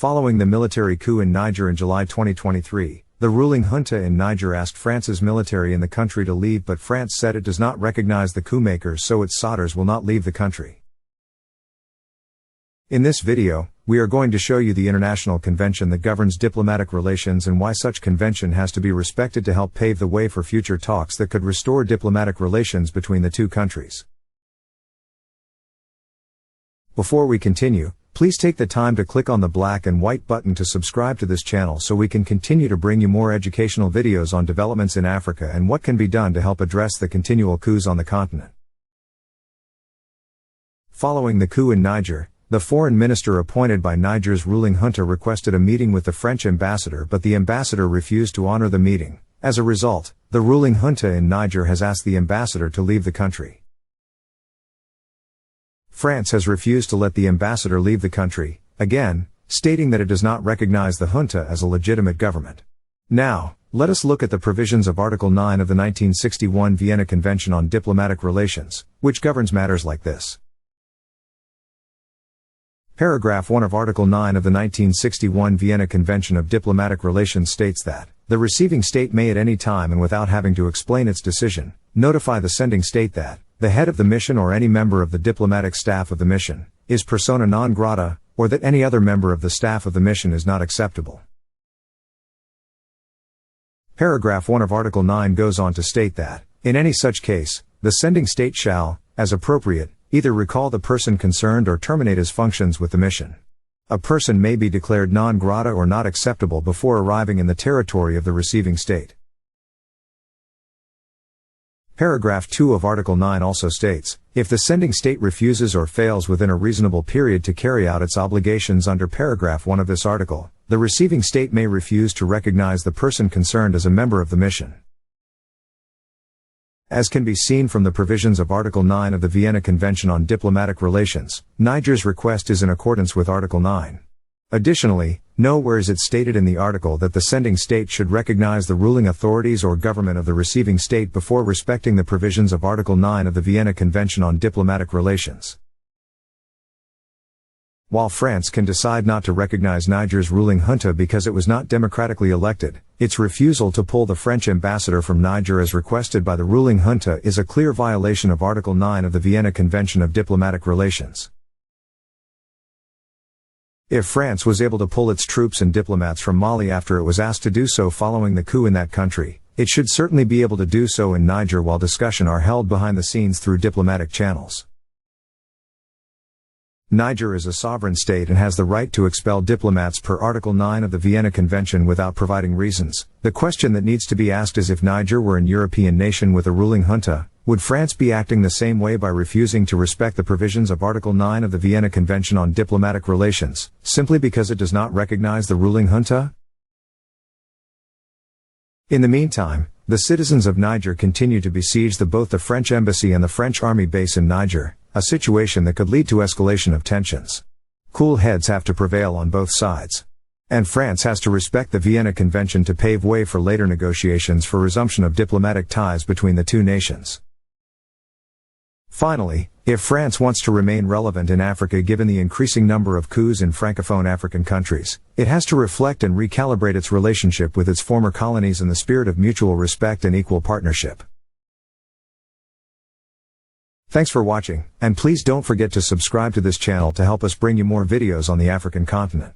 Following the military coup in Niger in July 2023, the ruling junta in Niger asked France's military in the country to leave, but France said it does not recognize the coup makers, so its soldiers will not leave the country. In this video, we are going to show you the international convention that governs diplomatic relations and why such convention has to be respected to help pave the way for future talks that could restore diplomatic relations between the two countries. Before we continue, please take the time to click on the black and white button to subscribe to this channel so we can continue to bring you more educational videos on developments in Africa and what can be done to help address the continual coups on the continent. Following the coup in Niger, the foreign minister appointed by Niger's ruling junta requested a meeting with the French ambassador, but the ambassador refused to honor the meeting. As a result, the ruling junta in Niger has asked the ambassador to leave the country. France has refused to let the ambassador leave the country, again, stating that it does not recognize the junta as a legitimate government. Now, let us look at the provisions of Article 9 of the 1961 Vienna Convention on Diplomatic Relations, which governs matters like this. Paragraph 1 of Article 9 of the 1961 Vienna Convention of Diplomatic Relations states that the receiving state may at any time and without having to explain its decision, notify the sending state that the head of the mission or any member of the diplomatic staff of the mission is persona non grata, or that any other member of the staff of the mission is not acceptable. Paragraph 1 of Article 9 goes on to state that, in any such case, the sending state shall, as appropriate, either recall the person concerned or terminate his functions with the mission. A person may be declared non grata or not acceptable before arriving in the territory of the receiving state. Paragraph 2 of Article 9 also states, if the sending state refuses or fails within a reasonable period to carry out its obligations under Paragraph 1 of this article, the receiving state may refuse to recognize the person concerned as a member of the mission. As can be seen from the provisions of Article 9 of the Vienna Convention on Diplomatic Relations, Niger's request is in accordance with Article 9. Additionally, nowhere is it stated in the article that the sending state should recognize the ruling authorities or government of the receiving state before respecting the provisions of Article 9 of the Vienna Convention on Diplomatic Relations. While France can decide not to recognize Niger's ruling junta because it was not democratically elected, its refusal to pull the French ambassador from Niger as requested by the ruling junta is a clear violation of Article 9 of the Vienna Convention of Diplomatic Relations. If France was able to pull its troops and diplomats from Mali after it was asked to do so following the coup in that country, it should certainly be able to do so in Niger while discussions are held behind the scenes through diplomatic channels. Niger is a sovereign state and has the right to expel diplomats per Article 9 of the Vienna Convention without providing reasons. The question that needs to be asked is, if Niger were an European nation with a ruling junta, would France be acting the same way by refusing to respect the provisions of Article 9 of the Vienna Convention on Diplomatic Relations, simply because it does not recognize the ruling junta? In the meantime, the citizens of Niger continue to besiege both the French embassy and the French army base in Niger, a situation that could lead to escalation of tensions. Cool heads have to prevail on both sides. And France has to respect the Vienna Convention to pave way for later negotiations for resumption of diplomatic ties between the two nations. Finally, if France wants to remain relevant in Africa given the increasing number of coups in Francophone African countries, it has to reflect and recalibrate its relationship with its former colonies in the spirit of mutual respect and equal partnership. Thanks for watching, and please don't forget to subscribe to this channel to help us bring you more videos on the African continent.